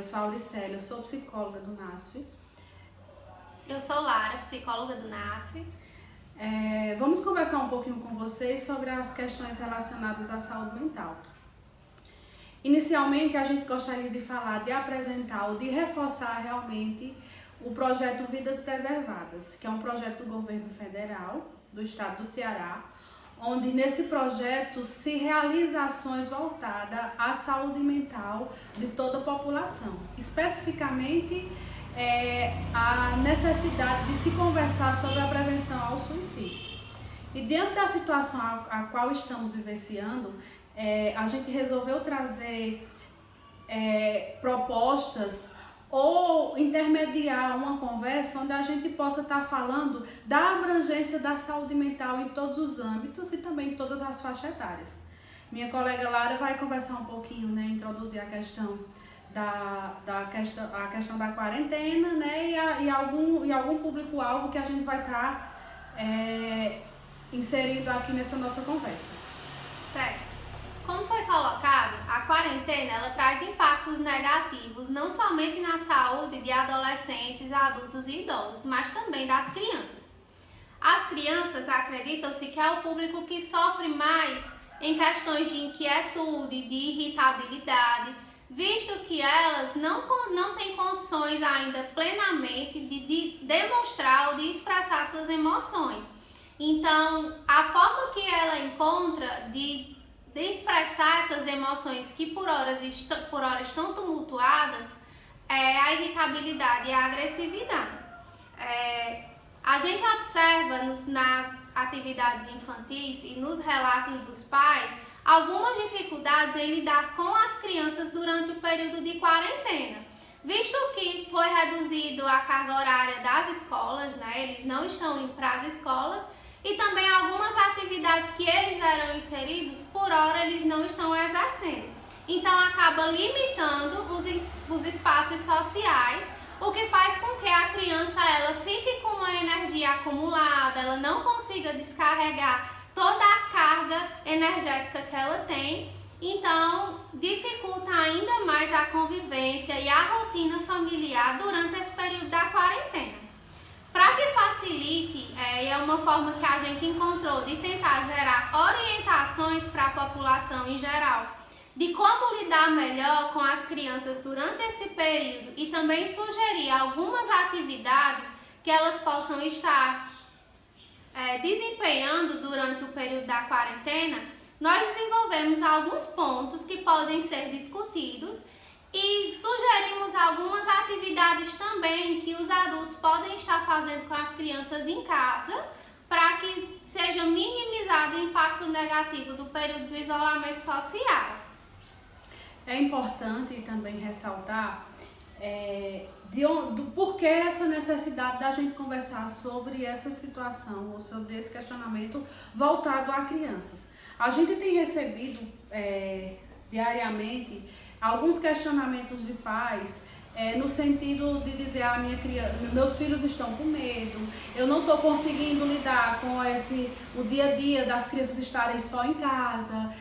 eu sou a Auricélia, eu sou psicóloga do NASF. Eu sou Lara, psicóloga do NASF. Vamos conversar um pouquinho com vocês sobre as questões relacionadas à saúde mental. Inicialmente, a gente gostaria de falar, de apresentar ou de reforçar realmente o projeto Vidas Preservadas, que é um projeto do governo federal, do estado do Ceará, onde nesse projeto se realiza ações voltadas à saúde mental de toda a população. Especificamente, a necessidade de se conversar sobre a prevenção ao suicídio. E diante da situação a qual estamos vivenciando, a gente resolveu trazer propostas ou intermediar uma conversa onde a gente possa estar falando da abrangência da saúde mental em todos os âmbitos e também em todas as faixas etárias. Minha colega Lara vai conversar um pouquinho, né, introduzir a questão a questão da quarentena, né, e algum público-alvo que a gente vai estar inserindo aqui nessa nossa conversa. Certo. Como foi colocado, a quarentena ela traz impactos negativos não somente na saúde de adolescentes, adultos e idosos, mas também das crianças. As crianças acreditam-se que é o público que sofre mais em questões de inquietude, de irritabilidade, visto que elas não têm condições ainda plenamente de demonstrar ou de expressar suas emoções. Então, a forma que ela encontra de expressar essas emoções que por hora estão tumultuadas é a irritabilidade e a agressividade. A gente observa nas atividades infantis e nos relatos dos pais algumas dificuldades em lidar com as crianças durante o período de quarentena, visto que foi reduzido a carga horária das escolas, né? Eles não estão indo para as escolas, e também algumas atividades que eles eram inseridos, por hora eles não estão exercendo. Então acaba limitando os espaços sociais, o que faz com que a criança ela fique com uma energia acumulada, ela não consiga descarregar toda a carga energética que ela tem, então dificulta ainda mais a convivência e a rotina familiar durante esse período da quarentena. Para que facilite, é uma forma que a gente encontrou de tentar gerar orientações para a população em geral, de como lidar melhor com as crianças durante esse período e também sugerir algumas atividades que elas possam estar desempenhando durante o período da quarentena. Nós desenvolvemos alguns pontos que podem ser discutidos e sugerimos algumas atividades também que os adultos podem estar fazendo com as crianças em casa para que seja minimizado o impacto negativo do período do isolamento social. É importante também ressaltar do porquê essa necessidade da gente conversar sobre essa situação ou sobre esse questionamento voltado a crianças. A gente tem recebido diariamente alguns questionamentos de pais no sentido de dizer, meus filhos estão com medo, eu não estou conseguindo lidar com o dia a dia das crianças estarem só em casa,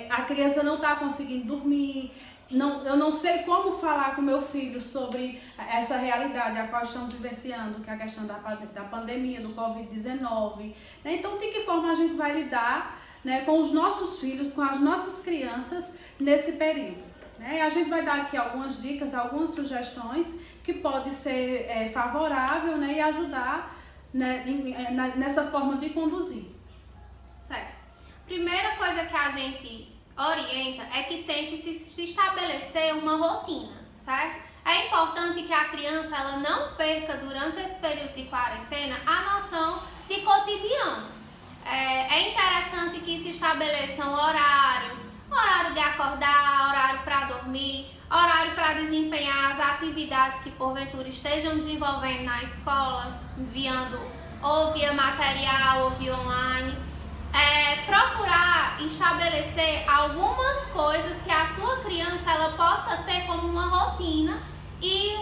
a criança não está conseguindo dormir, eu não sei como falar com meu filho sobre essa realidade a qual estamos vivenciando, que é a questão da pandemia, do Covid-19. Então, de que forma a gente vai lidar, né, com os nossos filhos, com as nossas crianças nesse período? Né? A gente vai dar aqui algumas dicas, algumas sugestões que pode ser favorável, né, e ajudar, né, nessa forma de conduzir. Certo. Primeira coisa que a gente orienta é que tente se estabelecer uma rotina, certo? É importante que a criança ela não perca durante esse período de quarentena a noção de cotidiano. É interessante que se estabeleçam horários, horário de acordar, horário para dormir, horário para desempenhar as atividades que porventura estejam desenvolvendo na escola, enviando ou via material ou via online. Procurar estabelecer algumas coisas que a sua criança ela possa ter como uma rotina e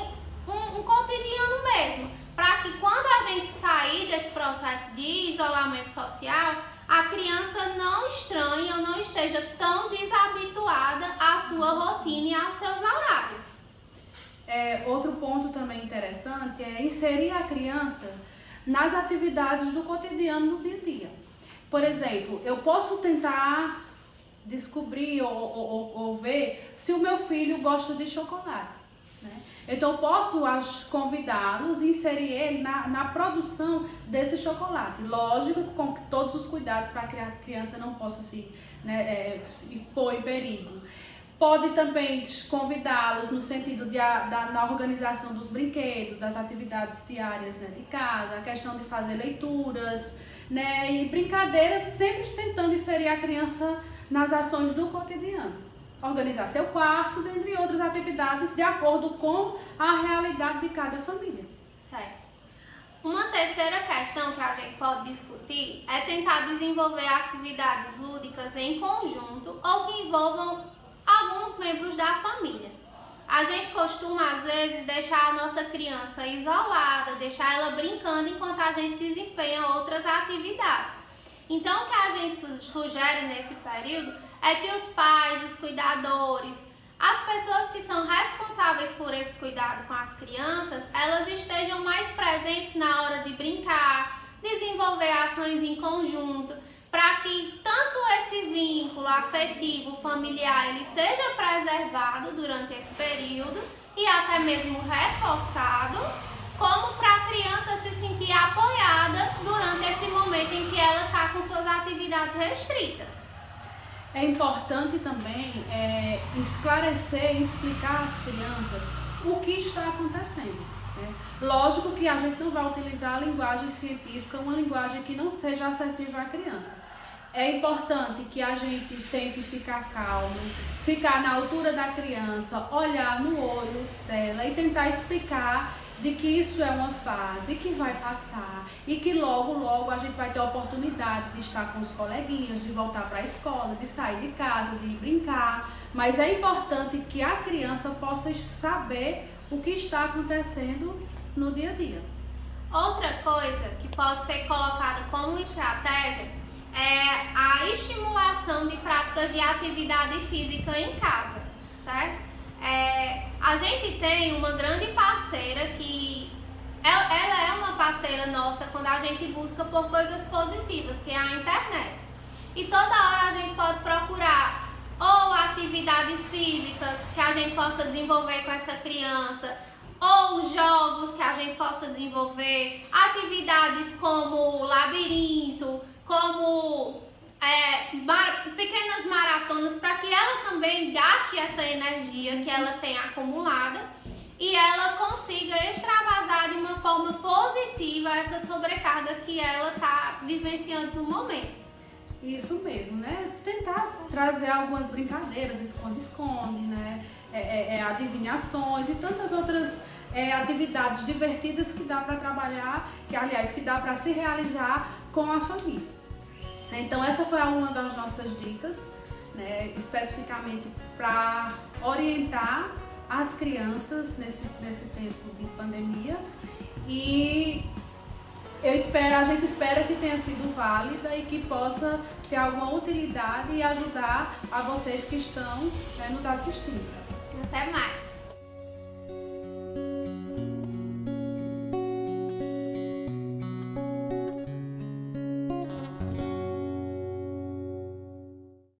um cotidiano mesmo, para que quando a gente sair desse processo processo de isolamento social, a criança não estranhe ou não esteja tão desabituada à sua rotina e aos seus horários. Outro ponto também interessante é inserir a criança nas atividades do cotidiano no dia a dia. Por exemplo, eu posso tentar descobrir ou ver se o meu filho gosta de chocolate, né? Então eu posso convidá-los e inserir ele na produção desse chocolate. Lógico, com todos os cuidados para que a criança não possa se pôr em perigo. Pode também convidá-los no sentido na organização dos brinquedos, das atividades diárias, né, de casa, a questão de fazer leituras, né, e brincadeiras, sempre tentando inserir a criança nas ações do cotidiano. Organizar seu quarto, dentre outras atividades, de acordo com a realidade de cada família. Certo. Uma terceira questão que a gente pode discutir é tentar desenvolver atividades lúdicas em conjunto ou que envolvam alguns membros da família. A gente costuma, às vezes, deixar a nossa criança isolada, deixar ela brincando enquanto a gente desempenha outras atividades. Então, o que a gente sugere nesse período é que os pais, os cuidadores, as pessoas que são responsáveis por esse cuidado com as crianças, elas estejam mais presentes na hora de brincar, desenvolver ações em conjunto, para que tanto esse vínculo afetivo, familiar, ele seja preservado durante esse período e até mesmo reforçado, como para a criança se sentir apoiada durante esse momento em que ela está com suas atividades restritas. É importante também esclarecer e explicar às crianças o que está acontecendo, né? Lógico que a gente não vai utilizar a linguagem científica, uma linguagem que não seja acessível à criança. É importante que a gente tente ficar calmo, ficar na altura da criança, olhar no olho dela e tentar explicar de que isso é uma fase que vai passar e que logo a gente vai ter a oportunidade de estar com os coleguinhas, de voltar para a escola, de sair de casa, de brincar. Mas é importante que a criança possa saber o que está acontecendo no dia a dia. Outra coisa que pode ser colocada como estratégia é a estimulação de práticas de atividade física em casa, certo? A gente tem uma grande parceira que ela é uma parceira nossa quando a gente busca por coisas positivas, que é a internet. E toda hora a gente pode procurar ou atividades físicas que a gente possa desenvolver com essa criança, ou jogos que a gente possa desenvolver, atividades como labirinto, como pequenas maratonas, para que ela também gaste essa energia que ela tem acumulada e ela consiga extravasar de uma forma positiva essa sobrecarga que ela está vivenciando no momento. Isso mesmo, né? Tentar trazer algumas brincadeiras, esconde-esconde, né? Adivinhações e tantas outras atividades divertidas que dá para trabalhar, que dá para se realizar com a família. Então essa foi uma das nossas dicas, né? Especificamente para orientar as crianças nesse tempo de pandemia, e a gente espera que tenha sido válida e que possa ter alguma utilidade e ajudar a vocês que estão nos assistindo. Até mais!